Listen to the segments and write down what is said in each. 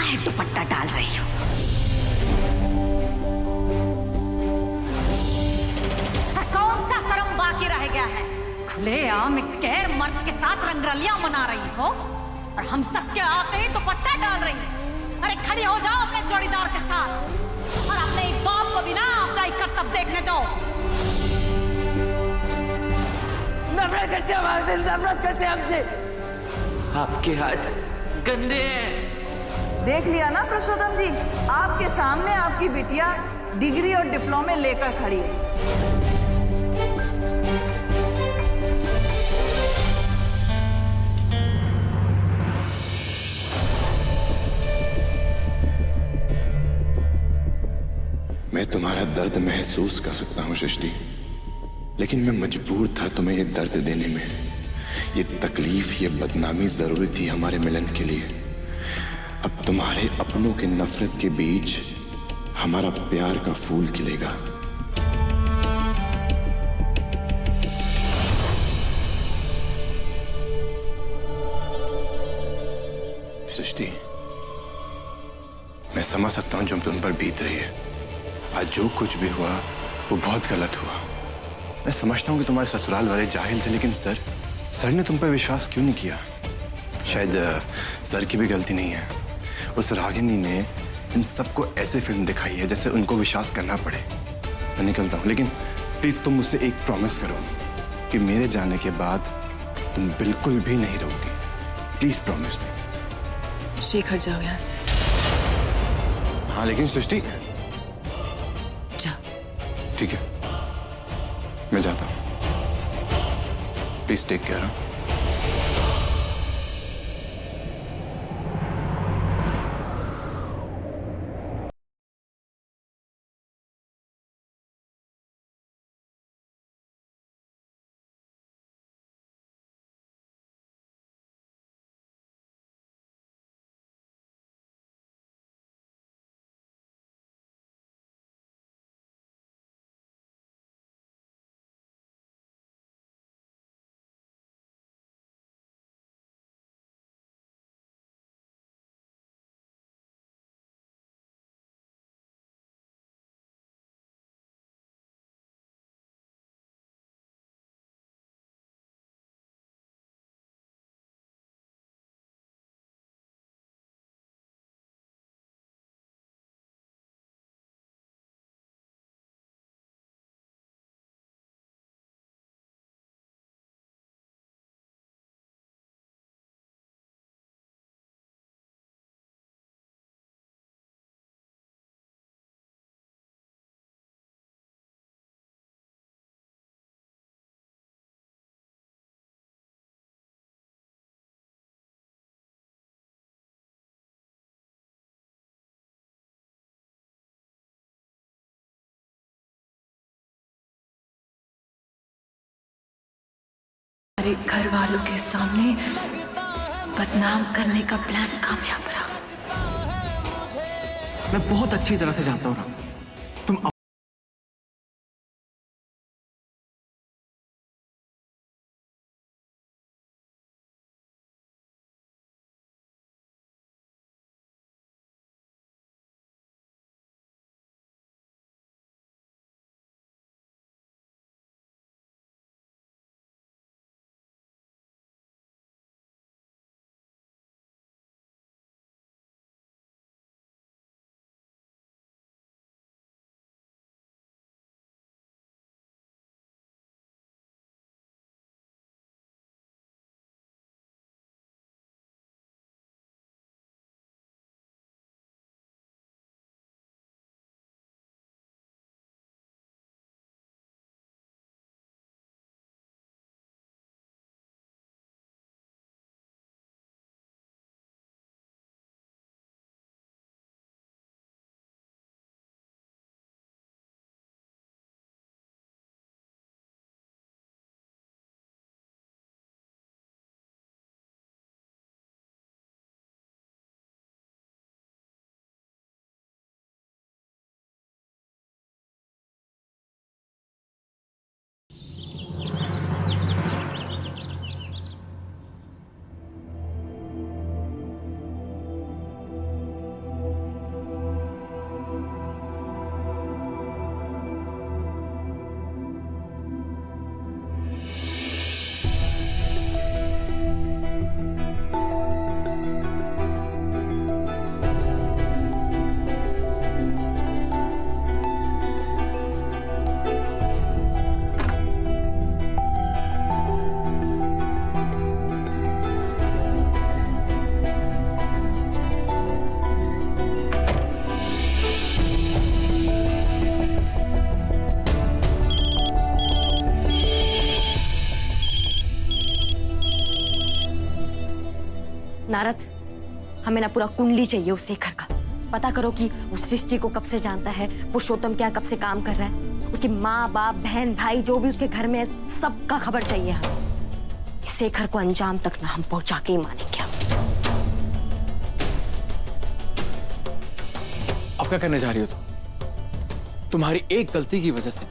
काहे दुपट्टा डाल रही हो? कौन सा शर्म बाकी रह गया है? खुलेआम एक गैर मर्द के साथ रंगरलियां मना रही हो और हम सबके आते ही दुपट्टा डाल रही है। अरे खड़ी हो जाओ अपने जोड़ीदार के साथ और अपने बाप को भी ना अपना ही कर्तव्य देखने दो। नफरत करते हैं हमसे, नफरत करते हैं हमसे। आपके हाथ गंदे हैं। देख लिया ना प्रशोदम जी, आपके सामने आपकी बिटिया डिग्री और डिप्लोमे लेकर खड़ी है। मैं तुम्हारा दर्द महसूस कर सकता हूं सृष्टि, लेकिन मैं मजबूर था तुम्हें ये दर्द देने में। ये तकलीफ, ये बदनामी जरूरी थी हमारे मिलन के लिए। अब तुम्हारे अपनों के नफरत के बीच हमारा प्यार का फूल खिलेगा। सृष्टि, मैं समझ सकता हूं जो तुम पर बीत रही है। आज जो कुछ भी हुआ वो बहुत गलत हुआ। मैं समझता हूं कि तुम्हारे ससुराल वाले जाहिल थे, लेकिन सर ने तुम पर विश्वास क्यों नहीं किया? शायद सर की भी गलती नहीं है। उस रागिनी ने इन सबको ऐसे फिल्म दिखाई है जैसे उनको विश्वास करना पड़े। मैं निकलता हूं, लेकिन प्लीज तुम मुझसे एक प्रॉमिस करो कि मेरे जाने के बाद तुम बिल्कुल भी नहीं रहोगी। Please promise me. शेखर, जाओ यहाँ से। हाँ लेकिन सृष्टि। जाओ। ठीक है, मैं जाता हूं। Please take care. हमारे घर वालों के सामने बदनाम करने का प्लान कामयाब रहा। मैं बहुत अच्छी तरह से जानता हूं तुम नारद, हमें ना पूरा कुंडली चाहिए उस शेखर का। पता करो कि उस सृष्टि को कब से जानता है, पुरुषोत्तम क्या कब से काम कर रहा है, उसकी माँ बाप बहन भाई जो भी उसके घर में है, सबका खबर चाहिए हमें। शेखर को अंजाम तक ना हम पहुंचा के ही मानेंगे। अब क्या करने जा रही हो तुम? तुम्हारी एक गलती की वजह से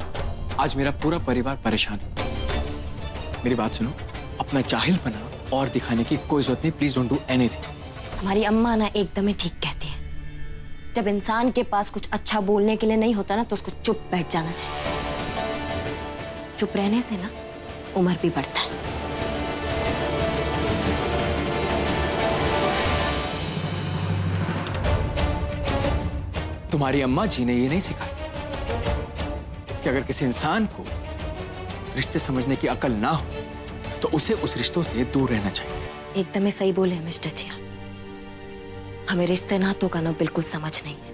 आज मेरा पूरा परिवार परेशान है। मेरी बात सुनो, अपना जाहिल बना और दिखाने की कोई जरूरत नहीं। Please don't do anything. हमारी अम्मा ना एकदम ही ठीक कहती है, जब इंसान के पास कुछ अच्छा बोलने के लिए नहीं होता ना तो उसको चुप बैठ जाना चाहिए। चुप रहने से ना उम्र भी बढ़ता है। तुम्हारी अम्मा जी ने ये नहीं सिखाया कि अगर किसी इंसान को रिश्ते समझने की अकल ना हो तो उसे उस रिश्तों से दूर रहना चाहिए। एकदम ही सही बोले मिस्टर जिया। हमें रिश्ते नातों का ना बिल्कुल समझ नहीं है।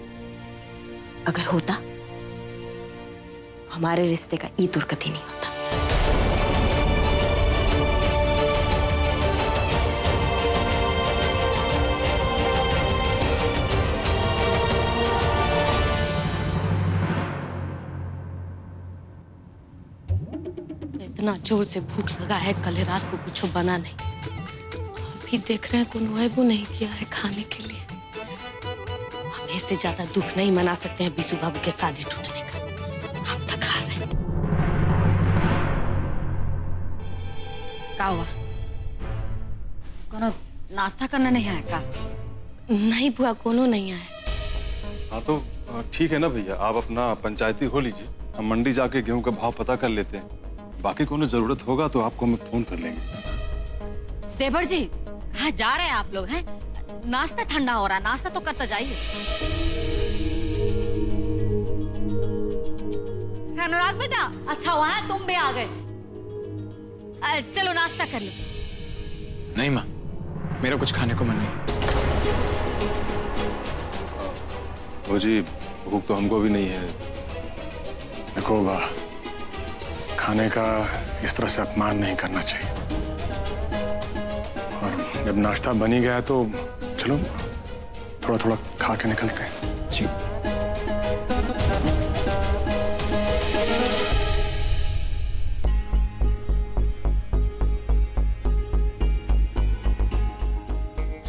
अगर होता, हमारे रिश्ते का ई दुर्गति नहीं होता। इतना जोर से भूख लगा है, कल रात को कुछ बना नहीं। अभी देख रहे हैं कुनवाइबू नहीं किया है खाने के लिए। हम इससे ज्यादा दुख नहीं मना सकते हैं बीसू बाबू के शादी टूटने का। हम तक खा रहे हैं। क्या हुआ? कोनो नाश्ता करना नहीं आया का? नहीं बुआ, कोनो नहीं आए। हाँ तो ठीक है ना भैया, आप अपना पंचायती हो लीजिए। हम मंडी जाके गेहूं का भाव पता कर लेते हैं। बाकी कोनो जरूरत होगा तो आपको हम फोन कर लेंगे। देवर जी, कहाँ जा रहे हैं आप लोग? हैं नाश्ता ठंडा हो रहा है, नाश्ता तो करता जाइए। अनुराग बेटा, अच्छा हुआ है तुम भी आ गए। चलो नाश्ता कर लो। नहीं माँ, मेरा कुछ खाने को मन नहीं। वो जी, भूख तो हमको भी नहीं है। देखो बा, खाने का इस तरह से अपमान नहीं करना चाहिए। और जब नाश्ता बन ही गया तो चलो थोड़ा थोड़ा खा के निकलते हैं। जी।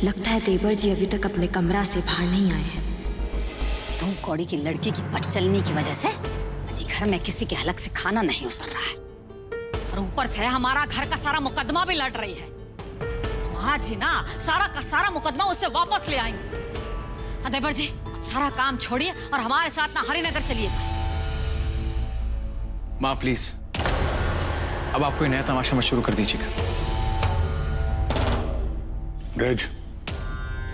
लगता है देवर जी अभी तक अपने कमरा से बाहर नहीं आए हैं। तुम कौड़ी की लड़की की बदचलनी की वजह से जी घर में किसी के हलक से खाना नहीं उतर रहा है, और ऊपर से हमारा घर का सारा मुकदमा भी लड़ रही है। माँ जी ना सारा का सारा मुकदमा उससे वापस ले आएंगे। देवर जी, अब सारा काम छोड़िए और हमारे साथ ना हरिनगर चलिएगा। माँ प्लीज, अब आप कोई नया तमाशा मत शुरू कर दीजिएगा। ब्रिज,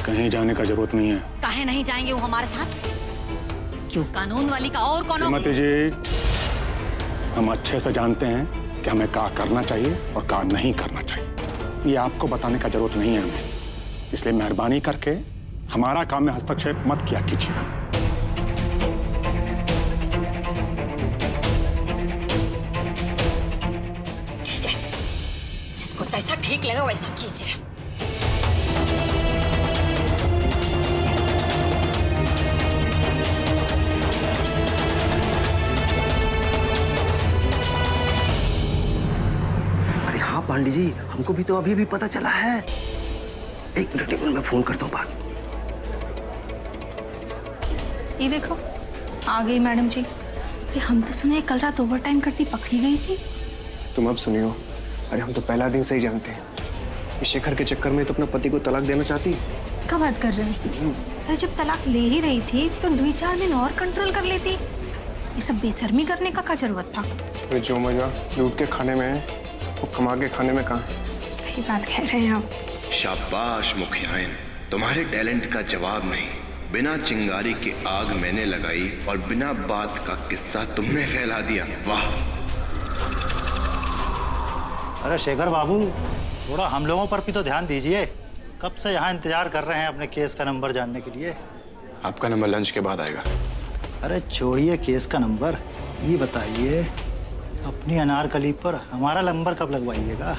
कहीं जाने का जरूरत नहीं है। काहे नहीं जाएंगे वो हमारे साथ? क्यों, कानून वाली का और कौन? श्रीमती जी, हम अच्छे से जानते हैं कि हमें क्या करना चाहिए और क्या नहीं करना चाहिए। ये आपको बताने का जरूरत नहीं है हमें। इसलिए मेहरबानी करके हमारा काम में हस्तक्षेप मत किया कीजिए। ठीक है, जिसको जैसा ठीक लगे वैसा कीजिए। पांडे जी, हमको भी तो अभी भी पता चला है। एक मिनट, मैं फोन करता हूँ बात। ये देखो, आ गई मैडम जी। ये हम तो सुने कल रात ओवरटाइम करती पकड़ी गई थी। तुम अब सुनियो, अरे हम तो पहला दिन से ही जानते हैं कि शेखर के चक्कर में तो अपने पति को तलाक देना चाहती। क्या बात कर रहे हैं? अरे जब तलाक ले ही रही थी तो 2-4 दिन और कंट्रोल कर लेती। ये सब बेशर्मी करने का क्या जरूरत था? तो जो मजा लूट के खाने में है वो कमा के खाने में कहाँ? सही बात कह रहे हैं आप। शाबाश मुखियाइन, तुम्हारे टैलेंट का जवाब नहीं। बिना चिंगारी की आग मैंने लगाई और बिना बात का किस्सा तुमने फैला दिया। वाह। अरे शेखर बाबू, थोड़ा हम लोगों पर भी तो ध्यान दीजिए। कब से यहाँ इंतजार कर रहे हैं अपने केस का नंबर जानने के लिए। आपका नंबर लंच के बाद आएगा। अरे छोड़िए केस का नंबर, ये बताइए अपनी अनारकली पर हमारा नंबर कब लगवाइएगा?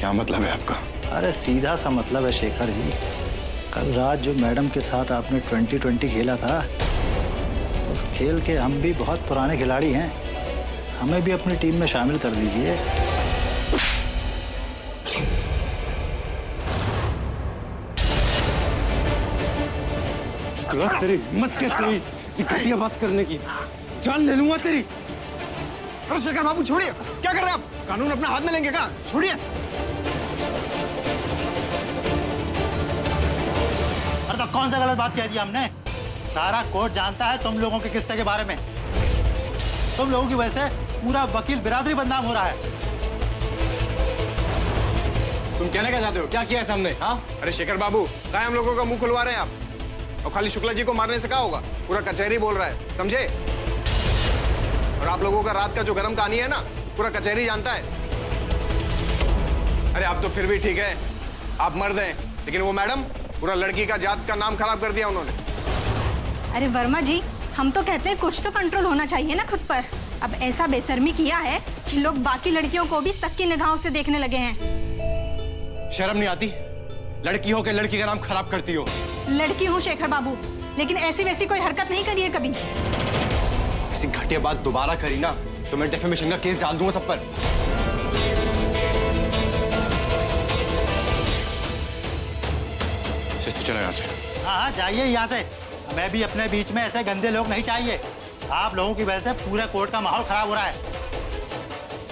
क्या मतलब है आपका? अरे सीधा सा मतलब है शेखर जी, कल रात जो मैडम के साथ आपने 2020 खेला था, उस खेल के हम भी बहुत पुराने खिलाड़ी हैं, हमें भी अपनी टीम में शामिल कर दीजिए। तेरी हिम्मत कैसे हुई घटिया बात करने की? जान ले लूंगा तेरी। अरे शेखर बाबू छोड़िए, क्या कर रहे हैं आप? कानून अपने हाथ में लेंगे क्या? छोड़िए। अरे तो कौन सा गलत बात कह दी हमने? सारा कोर्ट जानता है तुम लोगों के किस्से के बारे में। तुम लोगों की वजह से पूरा वकील बिरादरी बदनाम हो रहा है। तुम कहना क्या चाहते हो? क्या किया है सामने? हाँ? अरे शेखर बाबू, कहाँ हम लोगों का मुंह खुलवा रहे हैं आप? और खाली शुक्ला जी को मारने से क्या होगा? पूरा कचहरी बोल रहा है, समझे? और आप लोगों का रात का जो गरम कहानी है ना, पूरा कचहरी जानता है। अरे आप तो फिर भी ठीक है, आप मर्द हैं, लेकिन वो मैडम, पूरा लड़की का जात का नाम खराब कर दिया उन्होंने। अरे वर्मा जी, हम तो कहते हैं कुछ तो कंट्रोल होना चाहिए ना खुद पर। अब ऐसा बेशर्मी किया है कि लोग बाकी लड़कियों को भी शक की निगाहों से देखने लगे हैं। शर्म नहीं आती? लड़की हो के लड़की का नाम खराब करती हो। लड़की हूँ शेखर बाबू, लेकिन ऐसी वैसी कोई हरकत नहीं करी है कभी। ऐसी घटिया बात दोबारा करी ना तो मैं डिफेमेशन का केस डाल दूंगा सब पर। चलो यहाँ से। हाँ जाइए यहाँ से। मैं भी अपने बीच में ऐसे गंदे लोग नहीं चाहिए। आप लोगों की वजह से पूरे कोर्ट का माहौल खराब हो रहा है।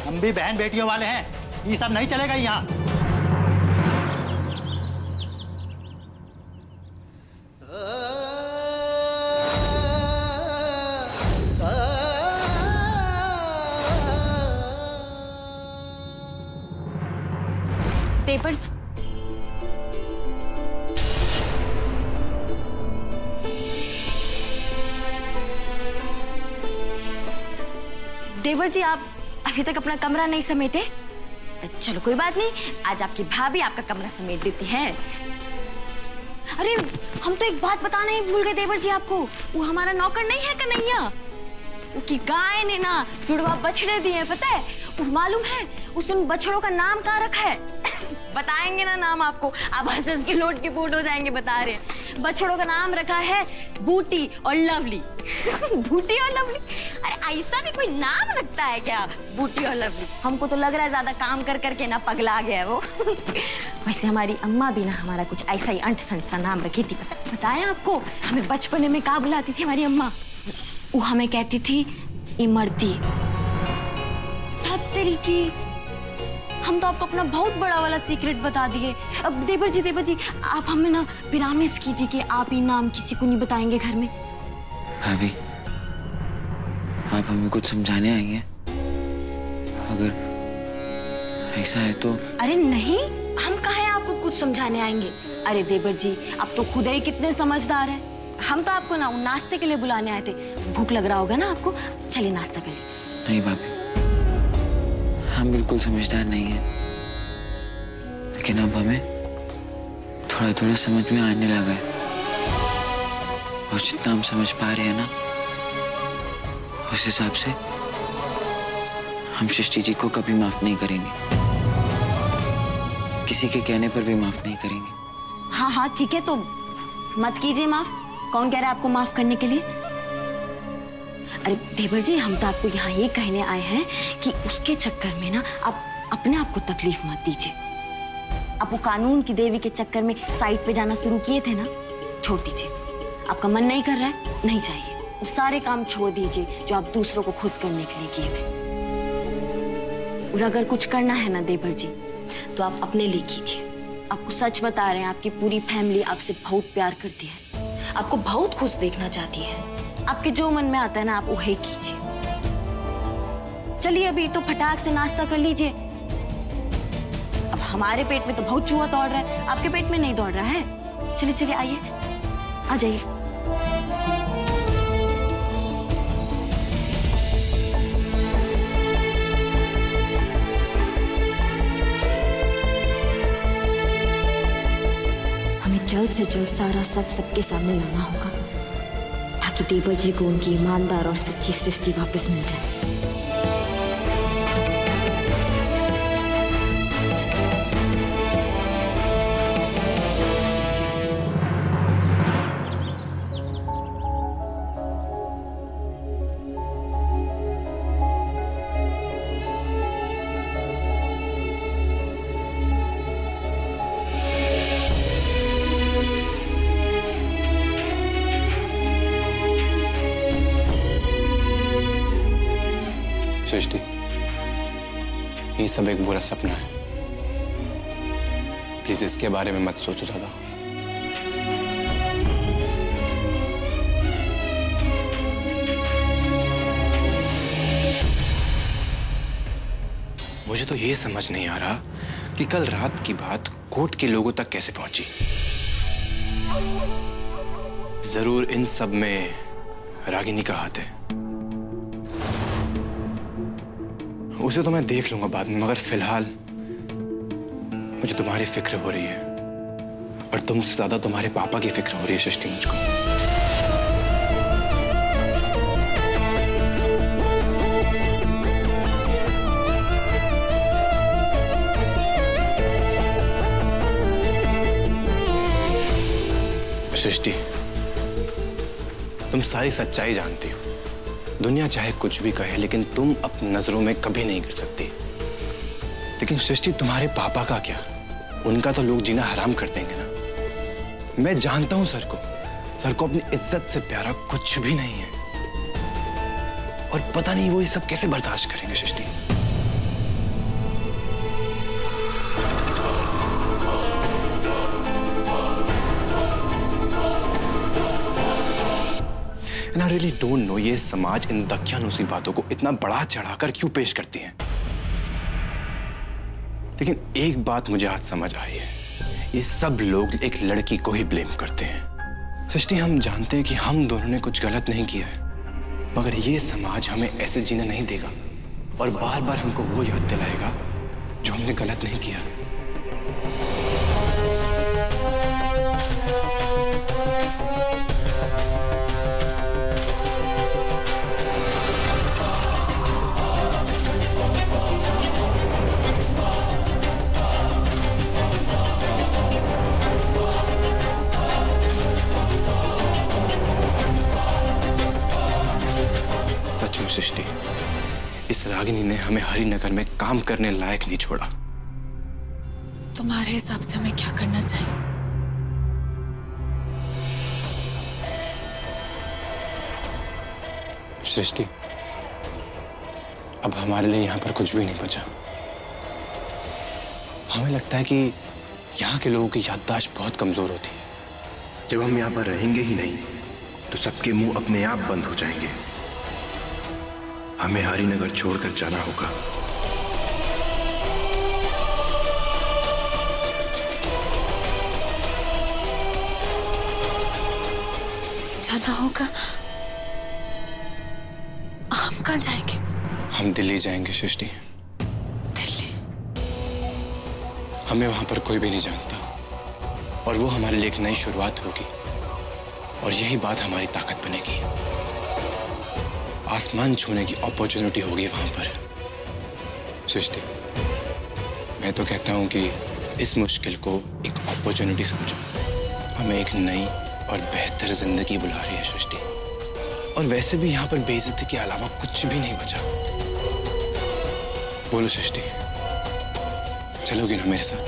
हम भी बहन बेटियों वाले हैं, ये सब नहीं चलेगा यहाँ। देवर देवर जी, आप अभी तक अपना कमरा नहीं समेटे? चलो कोई बात नहीं, आज आपकी भाभी आपका कमरा समेट देती है। अरे हम तो एक बात बताना ही भूल गए देवर जी आपको, वो हमारा नौकर नहीं है कन्हैया, उसकी गाय ने ना जुड़वा बछड़े दिए, पता है? मालूम है उस उन बछड़ों का नाम क्या रखा है? बताएंगे ना नाम आपको, आप हंस के लोट के पोट हो जाएंगे। बता रहे हैं बछड़ों का नाम रखा है बूटी और लवली। बूटी और लवली? अरे ऐसा भी कोई नाम रखता है क्या, बूटी और लवली? हमको तो लग रहा है ज्यादा काम कर करके ना पगला गया है वो। वैसे हमारी अम्मा भी ना हमारा कुछ ऐसा ही अंट संट सा नाम रखी थी, बताया आपको? हमें बचपन में क्या बुलाती थी हमारी अम्मा? वो हमें कहती थी इमरती। तेरी की हम तो आपको अपना बहुत बड़ा वाला सीक्रेट बता दिए। अब देवर जी आप हमें ना प्रॉमिस कीजिए कि आप ये नाम किसी को नहीं बताएंगे घर में। भाभी, आप हमें कुछ समझाने आई हैं? अगर ऐसा है तो। अरे नहीं, हम काहे आपको कुछ समझाने आएंगे? अरे देवर जी, आप तो खुद ही कितने समझदार हैं। हम तो आपको ना नाश्ते के लिए बुलाने आए थे। भूख लग रहा होगा ना आपको, चलिए नाश्ता कर लीजिए। नहीं भाभी, हम बिल्कुल समझदार नहीं हैं, लेकिन अब हमें थोड़ा थोड़ा समझ में आने लगा है, और जितना हम समझ पा रहे हैं ना, उस हिसाब से हम सृष्टि जी को कभी माफ नहीं करेंगे, किसी के कहने पर भी माफ नहीं करेंगे। हाँ ठीक है, तो मत कीजिए माफ। कौन कह रहा है आपको माफ करने के लिए? अरे देवर जी, हम तो आपको यहाँ ये कहने आए हैं कि उसके चक्कर में ना आप अपने आप को तकलीफ मत दीजिए। आप वो कानून की देवी के चक्कर में साइड पे जाना शुरू किए थे ना, छोड़ दीजिए। आपका मन नहीं कर रहा है, नहीं चाहिए, वो सारे काम छोड़ दीजिए जो आप दूसरों को खुश करने के लिए किए थे। और अगर कुछ करना है ना देवर जी, तो आप अपने लिए कीजिए। आपको सच बता रहे हैं, आपकी पूरी फैमिली आपसे बहुत प्यार करती है, आपको बहुत खुश देखना चाहती है। आपके जो मन में आता है ना, आप वही कीजिए। चलिए अभी तो फटाक से नाश्ता कर लीजिए। अब हमारे पेट में तो बहुत चूहा दौड़ रहा है, आपके पेट में नहीं दौड़ रहा है। चलिए चलिए, आइए, आ जाइए। हमें जल्द से जल्द सारा सच सबके सामने लाना होगा, ताकि देवर जी को उनकी ईमानदार और सच्ची सृष्टि वापस मिल जाए। ये सब एक बुरा सपना है। प्लीज इसके बारे में मत सोचो ज्यादा। मुझे तो ये समझ नहीं आ रहा कि कल रात की बात कोर्ट के लोगों तक कैसे पहुंची। जरूर इन सब में रागिनी का हाथ है। उसे तो मैं देख लूंगा बाद में, मगर फिलहाल मुझे तुम्हारी फिक्र हो रही है, और तुमसे ज्यादा तुम्हारे पापा की फिक्र हो रही है सृष्टि मुझको। सृष्टि, तुम सारी सच्चाई जानती हो। दुनिया चाहे कुछ भी कहे, लेकिन तुम अपनी नजरों में कभी नहीं गिर सकती। लेकिन सृष्टि, तुम्हारे पापा का क्या? उनका तो लोग जीना हराम कर देंगे ना। मैं जानता हूं सर को अपनी इज्जत से प्यारा कुछ भी नहीं है, और पता नहीं वो ये सब कैसे बर्दाश्त करेंगे सृष्टि। And I really don't know ये समाज इन दकियानूसी बातों को इतना बड़ा चढ़ाकर क्यों पेश करती है। लेकिन एक बात मुझे आज समझ आई है, ये सब लोग एक लड़की को ही ब्लेम करते हैं। सृष्टि, हम जानते हैं कि हम दोनों ने कुछ गलत नहीं किया है, मगर ये समाज हमें ऐसे जीने नहीं देगा, और बार बार हमको वो याद दिलाएगा जो हमने गलत नहीं किया। सृष्टि, इस रागिनी ने हमें हरिनगर में काम करने लायक नहीं छोड़ा। तुम्हारे हिसाब से हमें क्या करना चाहिए? सृष्टि, अब हमारे लिए यहाँ पर कुछ भी नहीं बचा। हमें लगता है कि यहाँ के लोगों की याददाश्त बहुत कमजोर होती है। जब हम यहाँ पर रहेंगे ही नहीं, तो सबके मुंह अपने आप बंद हो जाएंगे। हमें हरिनगर छोड़कर जाना होगा। जाना होगा? हम कहाँ जाएंगे? हम दिल्ली जाएंगे सृष्टि। दिल्ली? हमें वहां पर कोई भी नहीं जानता, और वो हमारे लिए एक नई शुरुआत होगी, और यही बात हमारी ताकत बनेगी। आसमान छूने की अपॉर्चुनिटी होगी वहां पर। सृष्टि, मैं तो कहता हूं कि इस मुश्किल को एक अपॉर्चुनिटी समझो। हमें एक नई और बेहतर जिंदगी बुला रही है सृष्टि, और वैसे भी यहाँ पर बेइज्जती के अलावा कुछ भी नहीं बचा। बोलो सृष्टि, चलोगी ना मेरे साथ?